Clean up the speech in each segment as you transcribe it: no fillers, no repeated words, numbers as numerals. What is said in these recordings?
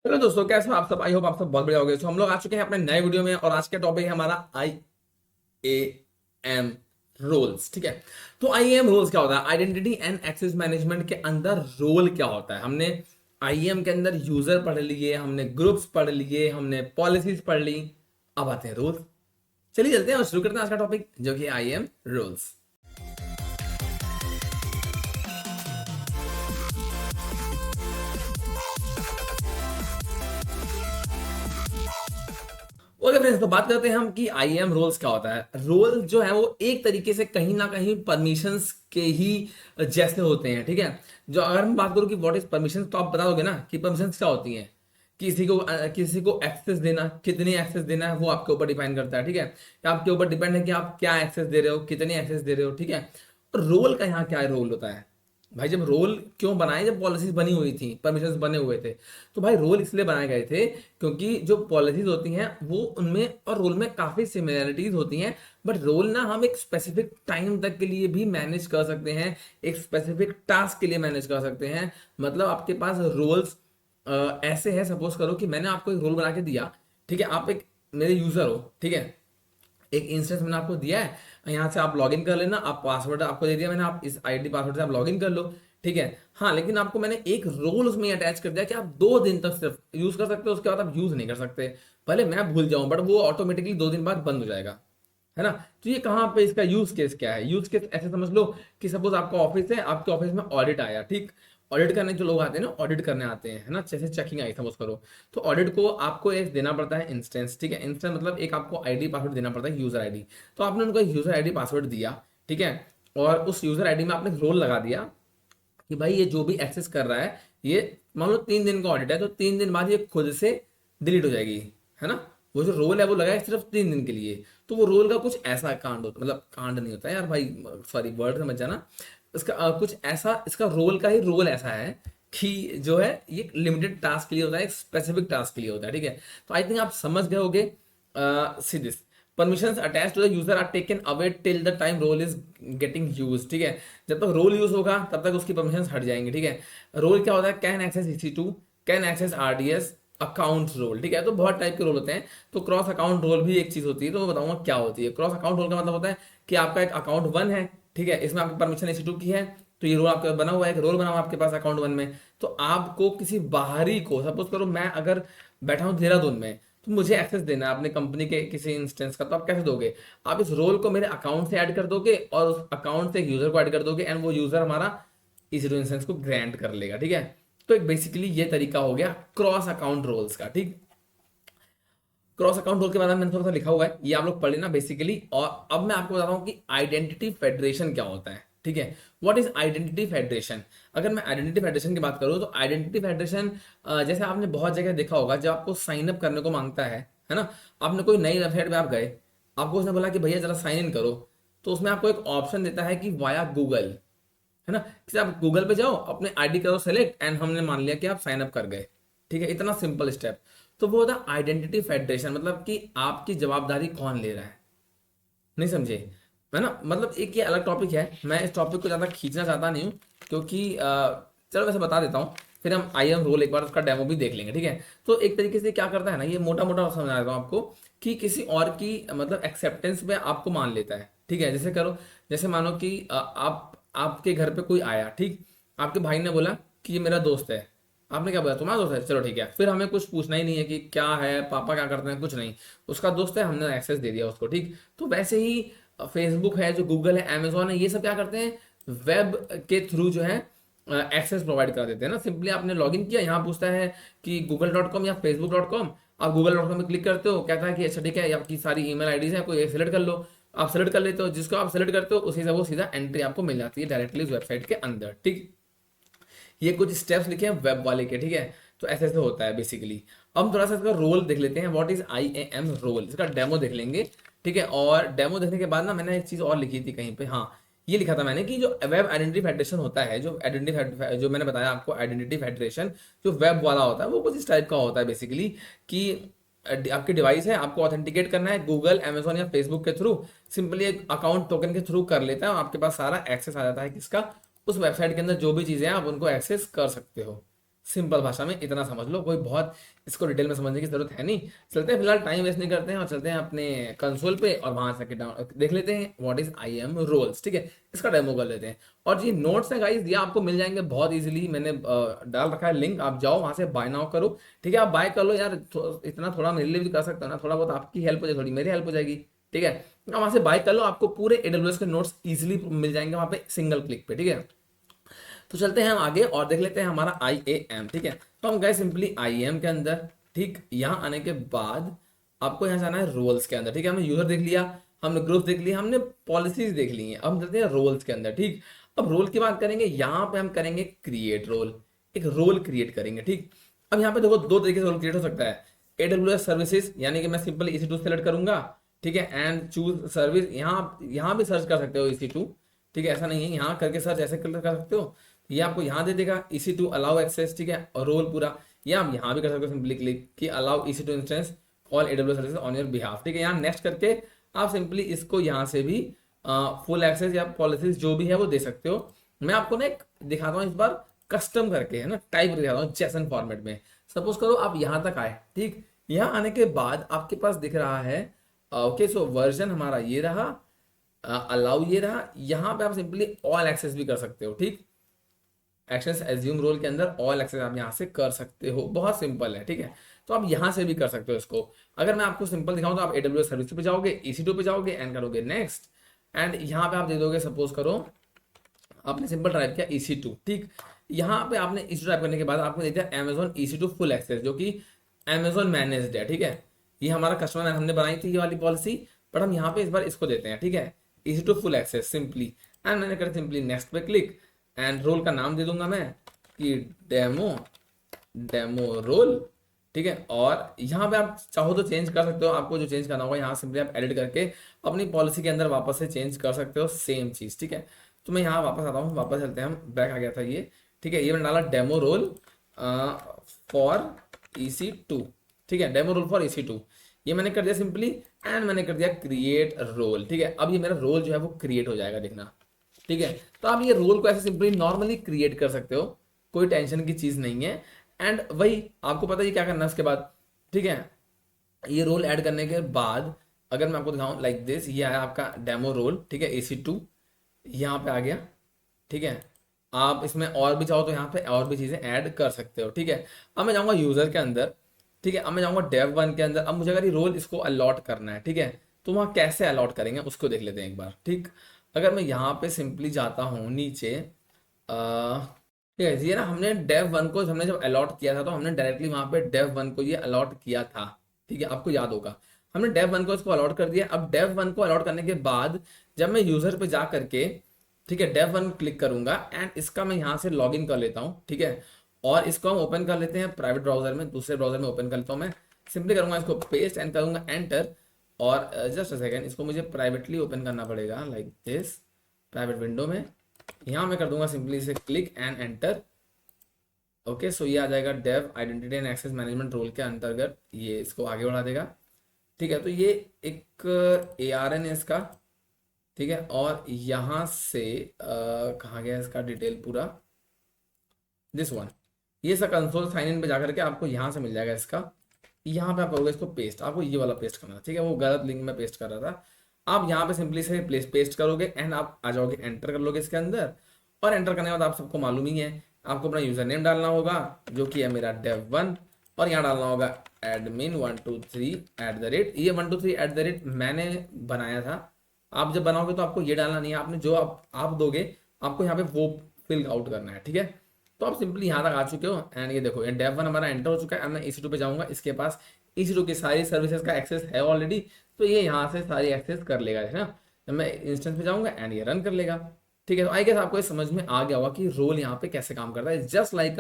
Hello दोस्तों, कैसे हो आप सब। आई होप आप सब बहुत बढ़िया हो गए। तो हम लोग आ चुके हैं अपने नए वीडियो में और आज का टॉपिक है हमारा IAM रोल्स। ठीक है, तो IAM रोल्स क्या होता है? आइडेंटिटी एंड एक्सेस मैनेजमेंट के अंदर रोल क्या होता है? हमने IAM के अंदर यूजर पढ़ लिए, हमने ग्रुप्स पढ़ लिए, हमने पॉलिसीज पढ़ ली। अब आते हैं रोल्स। चलिए चलते हैं और शुरू करते हैं आज का टॉपिक जो कि IAM रोल्स। ओके फ्रेंड्स, तो बात करते हैं हम कि IAM रोल्स क्या होता है। रोल जो है वो एक तरीके से कहीं ना कहीं परमिशंस के ही जैसे होते हैं। ठीक है, जो अगर मैं बात करूं कि व्हाट इज परमिशन, तो आप बता दोगे ना कि परमिशंस क्या होती हैं। किसी को एक्सेस देना, कितनी एक्सेस देना है वो आपके ऊपर डिपेंड करता है। ठीक है, आपके ऊपर डिपेंड है कि आप क्या एक्सेस दे रहे हो, कितनी एक्सेस दे रहे हो। ठीक है, रोल का यहाँ क्या रोल होता है भाई? जब रोल क्यों बनाए? जब पॉलिसीज बनी हुई थी, परमिशंस बने हुए थे, तो भाई रोल इसलिए बनाए गए थे क्योंकि जो पॉलिसीज होती हैं वो उनमें और रोल में काफी सिमिलरिटीज होती हैं। बट रोल ना हम एक स्पेसिफिक टाइम तक के लिए भी मैनेज कर सकते हैं, एक स्पेसिफिक टास्क के लिए मैनेज कर सकते हैं। मतलब आपके पास रोल्स ऐसे है, सपोज करो कि मैंने आपको एक रोल बना के दिया। ठीक है, आप एक मेरे यूजर हो। ठीक है, एक इंस्टेंस मैंने आपको दिया है, यहाँ से आप लॉगिन कर लेना। आप पासवर्ड आपको दे दिया मैंने, आप इस आईडी पासवर्ड से आप लॉगिन कर लो। ठीक है, हाँ, लेकिन आपको मैंने एक रोल उसमें अटैच कर दिया कि आप 2 दिन तक सिर्फ यूज कर सकते हो, उसके बाद आप यूज नहीं कर सकते। भले मैं भूल जाऊं बट वो ऑटोमेटिकली 2 दिन बाद बंद हो जाएगा, है ना। तो ये कहाँ पे इसका यूज केस क्या है? यूज केस ऐसे समझ लो कि सपोज आपका ऑफिस है, आपके ऑफिस में ऑडिट आया। ठीक, ऑडिट करने जो लोग आते हैं ना, ऑडिट करने आते हैं, है ना, जैसे चेकिंग आई सपोज करो। तो ऑडिट को आपको एक देना पड़ता है इंस्टेंस। ठीक है, इंस्टेंस मतलब एक आपको आईडी पासवर्ड देना पड़ता है, यूजर आईडी। तो आपने उनको एक यूजर आईडी पासवर्ड दिया। ठीक है, और उस यूजर आईडी में आपने रोल लगा दिया कि भाई ये जो भी एक्सेस कर रहा है, ये मान लो 3 दिन का ऑडिट है, तो 3 दिन बाद ये खुद से डिलीट हो जाएगी, है ना। वो जो रोल है वो लगा है सिर्फ 3 दिन के लिए। तो वो रोल का कुछ ऐसा कांड होता, मतलब कांड नहीं होता है यार भाई, सॉरी वर्ड समझ जाना। इसका कुछ ऐसा, इसका रोल का ही रोल ऐसा है कि जो है ये लिमिटेड टास्क के लिए होता है, एक स्पेसिफिक टास्क के लिए होता है। ठीक है, तो आई थिंक आप समझ गए होगे। See this, permissions attached to the user are taken away till the time role is getting used। ठीक है, जब तक रोल यूज होगा तब तक उसकी परमिशंस हट जाएंगी। ठीक है, रोल क्या होता है? Can access EC2, can access RDS, account role. ठीक है, तो बहुत टाइप के रोल होते हैं। तो क्रॉस अकाउंट रोल भी एक चीज होती है, तो मैं बताऊंगा क्या होती है। क्रॉस अकाउंट रोल का मतलब होता है कि आपका एक अकाउंट 1 है। ठीक है, इसमें आपकी परमिशन EC2 की है, तो ये रोल आपके पास बना हुआ है, एक रोल बना हुआ है आपके पास अकाउंट 1 में। तो आपको किसी बाहरी को, सपोज करो मैं अगर बैठा हूँ देहरादून में, तो मुझे एक्सेस देना है अपने कंपनी के किसी इंस्टेंस का, तो आप कैसे दोगे? आप इस रोल को मेरे अकाउंट से ऐड कर दोगे और उस अकाउंट से एक यूजर को ऐड कर दोगे, एंड वो यूजर हमारा इस इंस्टेंस को ग्रांट कर लेगा। ठीक है, तो एक बेसिकली ये तरीका हो गया क्रॉस अकाउंट रोल्स का। ठीक, क्रॉस अकाउंट रोल के बारे में मैंने थोड़ा सा लिखा हुआ है, ये आप लोग पढ़ लेना बेसिकली। और अब मैं आपको बताता हूँ कि आइडेंटिटी फेडरेशन क्या होता है। ठीक है, व्हाट इज आइडेंटिटी फेडरेशन? अगर मैं आइडेंटिटी फेडरेशन की बात करूँ तो आइडेंटिटी फेडरेशन, जैसे आपने बहुत जगह देखा होगा, जब आपको साइन अप करने को मांगता है ना। आपने कोई नई वेबसाइट पे आप गए, आपको उसने बोला कि भैया जरा साइन इन करो, तो उसमें आपको एक ऑप्शन देता है कि वाया गूगल, है ना, कि आप गूगल पे जाओ, अपने आईडी करो सेलेक्ट, एंड हमने मान लिया कि आप साइन अप कर गए। ठीक है, इतना सिंपल स्टेप। तो वो होता है आइडेंटिटी फेडरेशन, मतलब कि आपकी जवाबदारी कौन ले रहा है। नहीं समझे, है ना। मतलब एक ये अलग टॉपिक है, मैं इस टॉपिक को ज़्यादा खींचना चाहता नहीं हूँ क्योंकि चलो वैसे बता देता हूँ, फिर हम IAM रोल एक बार उसका डेमो भी देख लेंगे। ठीक है, तो एक तरीके से क्या करता है ना, ये मोटा मोटा समझा देता हूँ आपको, कि किसी और की मतलब एक्सेप्टेंस में आपको मान लेता है। ठीक है, जैसे करो, जैसे मानो कि आप आपके घर पे कोई आया। ठीक, आपके भाई ने बोला कि ये मेरा दोस्त है। आपने क्या बोला? तुम्हारा दोस्त है, चलो ठीक है, फिर हमें कुछ पूछना ही नहीं है कि क्या है, पापा क्या करते हैं, कुछ नहीं, उसका दोस्त है, हमने एक्सेस दे दिया उसको। ठीक, तो वैसे ही फेसबुक है, जो गूगल है, अमेजोन है, ये सब क्या करते हैं, वेब के थ्रू जो है एक्सेस प्रोवाइड कर देते हैं ना। सिंपली आपने लॉगिन किया, यहाँ पूछता है कि google.com या facebook.com, आप google.com में क्लिक करते हो, कहता है कि अच्छा ठीक है, आपकी सारी ईमेल आईडीज है, कोई एक सेलेक्ट कर लो। आप सेलेक्ट कर लेते हो, जिसको आप सेलेक्ट करते हो उसी से वो सीधा एंट्री आपको मिल जाती है डायरेक्टली उस वेबसाइट के अंदर। ठीक, ये कुछ स्टेप्स लिखे हैं वेब वाले के। ठीक है, तो ऐसे ऐसे होता है बेसिकली। अब हम थोड़ा सा इसका रोल देख लेते हैं, व्हाट इज IAM रोल, इसका डेमो देख लेंगे। ठीक है, और डेमो देखने के बाद ना मैंने एक चीज और लिखी थी कहीं पे, हाँ, ये लिखा था मैंने कि जो वेब आइडेंटिटी फेडरेशन होता है, जो आइडेंटिटी, जो मैंने बताया आपको आइडेंटिटी फेडरेशन जो वेब वाला होता है, वो कुछ इस टाइप का होता है बेसिकली, कि आपकी डिवाइस है, आपको ऑथेंटिकेट करना है गूगल, अमेजोन या फेसबुक के थ्रू, सिंपली एक अकाउंट टोकन के थ्रू कर लेता है और आपके पास सारा एक्सेस आ जाता है किसका, उस वेबसाइट के अंदर जो भी चीजें हैं आप उनको एक्सेस कर सकते हो। सिंपल भाषा में इतना समझ लो, कोई बहुत इसको डिटेल में समझने की जरूरत है नहीं। चलते हैं, फिलहाल टाइम वेस्ट नहीं करते हैं और चलते हैं अपने कंसोल पे और वहां से देख लेते हैं what is I AM roles. ठीक है, इसका डेमो कर लेते हैं। और जी नोट्स हैं गाइस, ये आपको मिल जाएंगे बहुत इजीली, मैंने डाल रखा है लिंक, आप जाओ वहां से बाय नाउ करो। ठीक है, आप बाय कर लो यार, इतना थोड़ा मेरे लिए भी कर सकते हो ना, थोड़ा बहुत आपकी हेल्प हो जाए, थोड़ी मेरी हेल्प हो जाएगी। ठीक है, आप वहां से बाय कर लो, आपको पूरे AWS के नोट्स इजीली मिल जाएंगे वहां पे सिंगल क्लिक पे। ठीक है, तो चलते हैं हम आगे और देख लेते हैं हमारा IAM। ठीक है, तो हम गए सिंपली IAM के अंदर। ठीक, यहाँ आने के बाद आपको यहाँ जाना है रोल्स के अंदर। ठीक है, हमने यूजर देख लिया, हमने ग्रुप देख लिया, हमने पॉलिसीज देख ली हैं, अब हम चलते हैं रोल्स के अंदर। ठीक, अब रोल की बात करेंगे, यहाँ पे हम करेंगे क्रिएट रोल, एक रोल क्रिएट करेंगे। ठीक, अब यहाँ पे देखो दो तरीके से रोल क्रिएट हो सकता है। AWS सर्विसेज, यानी कि मैं सिंपल EC2 सेलेक्ट करूंगा। ठीक है, एंड चूज सर्विस, यहाँ भी सर्च कर सकते हो EC2। ठीक है, ऐसा नहीं है, यहाँ करके सर्च ऐसे कर सकते हो, ये आपको यहाँ दे देगा EC2 अलाउ एक्सेस। ठीक है, और रोल पूरा, या आप यहाँ भी कर सकते हो सिंपली क्लिक कि allow EC2 instance all AWS services on your behalf. ठीक है, यहाँ नेक्स्ट करके आप सिंपली इसको यहाँ से भी फुल एक्सेस या पॉलिसीज जो भी है वो दे सकते हो। मैं आपको ना एक दिखाता हूँ इस बार कस्टम करके, है ना, टाइप करके दिखाता हूँ जेसन फॉर्मेट में। सपोज करो आप यहाँ तक आए। ठीक, यहाँ आने के बाद आपके पास दिख रहा है ओके, सो वर्जन हमारा ये रहा, अलाउ ये रहा, यहाँ पे आप सिंपली ऑल एक्सेस भी कर सकते हो। ठीक, एक्सेस एज्यूम रोल के अंदर ऑल एक्सेस आप यहाँ से कर सकते हो, बहुत सिंपल है। ठीक है, तो आप यहाँ से भी कर सकते हो इसको। अगर मैं आपको सिंपल दिखाऊं तो आप AWS सर्विस पे जाओगे, EC2 पे जाओगे एंड करोगे नेक्स्ट, एंड यहाँ पे आप दे दोगे, सपोज करो आपने सिंपल टाइप किया EC2। ठीक, यहाँ पे आपने EC2 टाइप करने के बाद आपको दे दिया Amazon EC2 फुल एक्सेस, जो कि Amazon मैनेज्ड है। ठीक है, ये हमारा कस्टमर हमने बनाई थी ये वाली पॉलिसी, बट हम यहाँ पे इस बार इसको देते हैं। ठीक है, EC2 full access simply, and मैंने कर सिंपली नेक्स्ट पे क्लिक, एंड रोल का नाम दे दूंगा मैं कि डेमो रोल। ठीक है, और यहाँ पे आप चाहो तो चेंज कर सकते हो, आपको जो चेंज करना होगा यहाँ सिंपली आप एडिट करके अपनी पॉलिसी के अंदर वापस से चेंज कर सकते हो, सेम चीज। ठीक है, तो मैं यहाँ वापस आता हूँ, वापस चलते हैं हम, बैक आ गया था ये। ठीक है, ये मैंने डाला डेमो रोल फॉर EC2। ठीक है, डेमो रोल फॉर EC2 ये मैंने कर दिया सिंपली, एंड मैंने कर दिया क्रिएट रोल। ठीक है, अब ये मेरा रोल जो है वो क्रिएट हो जाएगा, देखना। ठीक है, तो आप ये रोल को ऐसे सिंपली नॉर्मली क्रिएट कर सकते हो, कोई टेंशन की चीज नहीं है। एंड वही आपको पता है क्या करना है उसके बाद। ठीक है, ये रोल ऐड करने के बाद अगर मैं आपको दिखाऊं लाइक दिस, ये आया आपका डेमो रोल। ठीक है, EC2 यहाँ पे आ गया। ठीक है, आप इसमें और भी चाहो तो यहाँ पे और भी चीजें ऐड कर सकते हो। ठीक है, अब मैं जाऊंगा यूजर के अंदर। ठीक है, अब मैं जाऊंगा dev1 के अंदर। अब मुझे अगर ये रोल इसको अलॉट करना है, ठीक है, तो वहाँ कैसे अलॉट करेंगे उसको देख लेते हैं एक बार। ठीक, अगर मैं यहाँ पे सिंपली जाता हूँ नीचे, ठीक है, ये ना हमने dev1 को हमने जब अलॉट किया था तो हमने डायरेक्टली वहाँ पे dev1 को ये अलॉट किया था। ठीक है, आपको याद होगा, हमने dev1 को इसको अलॉट कर दिया। अब dev1 को अलॉट करने के बाद जब मैं यूजर पे जा करके, ठीक है, dev1 क्लिक करूंगा एंड इसका मैं यहाँ से लॉग इन कर लेता हूँ। ठीक है, और इसको हम ओपन कर लेते हैं प्राइवेट ब्राउजर में, दूसरे ब्राउजर में ओपन कर लेता हूँ मैं। सिंपली करूंगा इसको पेस्ट एंड करूंगा एंटर, और जस्ट अ सेकेंड इसको मुझे प्राइवेटली ओपन करना पड़ेगा लाइक दिस, प्राइवेट विंडो में। यहाँ मैं कर दूंगा सिंपली इसे click and enter. Okay, so ये आ जाएगा डेव identity and access management role के अंतर्गत, ये इसको आगे बढ़ा देगा। ठीक है, तो ये एक ARN है इसका। ठीक है, और यहाँ से कहाँ गया इसका डिटेल पूरा, दिस वन, ये सब कंसोल साइन इन पे जाकर के आपको यहाँ से मिल जाएगा इसका। यहाँ पे आप करोगे इसको पेस्ट, आपको ये वाला पेस्ट करना है। ठीक है, वो गलत लिंक में पेस्ट कर रहा था। आप यहाँ पे सिंपली से पेस्ट करोगे एंड आप आ जाओगे, एंटर कर लोगे इसके अंदर, और एंटर करने के बाद आप सबको मालूम ही है, आपको अपना यूजर नेम डालना होगा जो कि है मेरा dev1, और यहाँ डालना होगा admin123@, ये 123@ मैंने बनाया था। आप जब बनाओगे तो आपको ये डालना नहीं है, आपने जो आप दोगे आपको यहाँ पे वो फिल आउट करना है। ठीक है, तो आप सिंपली यहाँ तक आ चुके हो, एंड ये देखो ये dev1 हमारा एंटर हो चुका है। अब मैं EC2 पे जाऊंगा, इसके पास EC2 की सारी सर्विसेज का एक्सेस है ऑलरेडी, तो ये यहाँ से सारी एक्सेस कर लेगा, है ना। जब मैं इंस्टेंस पे जाऊंगा एंड ये रन कर लेगा। ठीक है, तो आई गेस आपको ये समझ में आ गया होगा कि रोल यहाँ पे कैसे काम करता है। जस्ट लाइक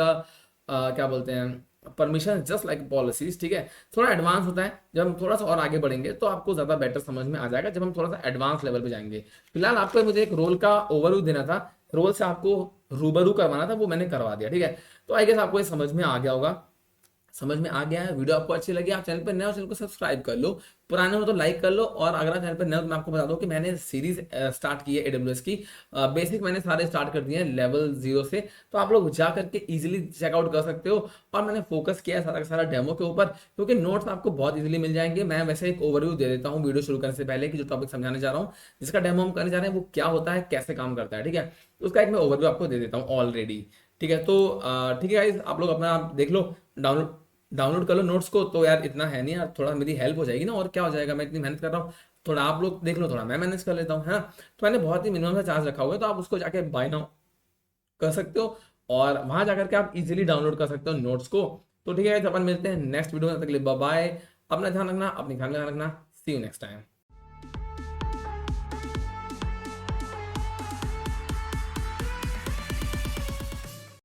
क्या बोलते हैं, परमिशन, जस्ट लाइक पॉलिसीज। ठीक है, थोड़ा एडवांस होता है, जब हम थोड़ा सा और आगे बढ़ेंगे तो आपको ज्यादा बेटर समझ में आ जाएगा, जब हम थोड़ा सा एडवांस लेवल पे जाएंगे। फिलहाल आपको मुझे एक रोल का ओवरव्यू देना था, रोल से आपको रूबरू करवाना था, वो मैंने करवा दिया। ठीक है, तो आई गेस आपको ये समझ में आ गया होगा। समझ में आ गया है? वीडियो आपको अच्छी लगी, आप चैनल पर नए हो चैनल को सब्सक्राइब कर लो, पुराने हो तो लाइक कर लो। और अगर आप चैनल पर नए हो तो मैं आपको बता दूं कि मैंने सीरीज स्टार्ट की है AWS की। बेसिक मैंने सारे स्टार्ट कर दिए हैं लेवल 0 से, तो आप लोग जा करके इजीली चेकआउट कर सकते हो। और मैंने फोकस किया है सारा का सारा डेमो के ऊपर, क्योंकि नोट्स आपको बहुत इजीली मिल जाएंगे। मैं वैसे एक ओवरव्यू दे देता हूँ वीडियो शुरू करने से पहले कि जो टॉपिक समझाने जा रहा हूँ, जिसका डेमो हम करने जा रहे हैं, वो क्या होता है, कैसे काम करता है, ठीक है। तो उसका एक मैं ओवरव्यू आपको दे देता हूँ ऑलरेडी, ठीक है। तो ठीक है गाइस, आप लोग अपना आप देख लो, डाउनलोड डाउनलोड कर लो नोट्स को। तो यार इतना है नहीं यार, थोड़ा मेरी हेल्प हो जाएगी ना, और क्या हो जाएगा, मैं इतनी मेहनत कर रहा हूँ, थोड़ा आप लोग देख लो, थोड़ा मैं मैनेज कर लेता हूँ, है ना। तो मैंने बहुत ही मिनिमम सा चार्ज रखा हुआ है, तो आप उसको जाके बाय नाउ कर सकते हो, और वहां जाकर के आप इजीली डाउनलोड कर सकते हो नोट्स को। तो ठीक है, अपन मिलते हैं नेक्स्ट वीडियो में, तब तक के लिए बाय बाय। अपना ध्यान रखना, अपनी फैमिली का ध्यान रखना। सी यू नेक्स्ट टाइम।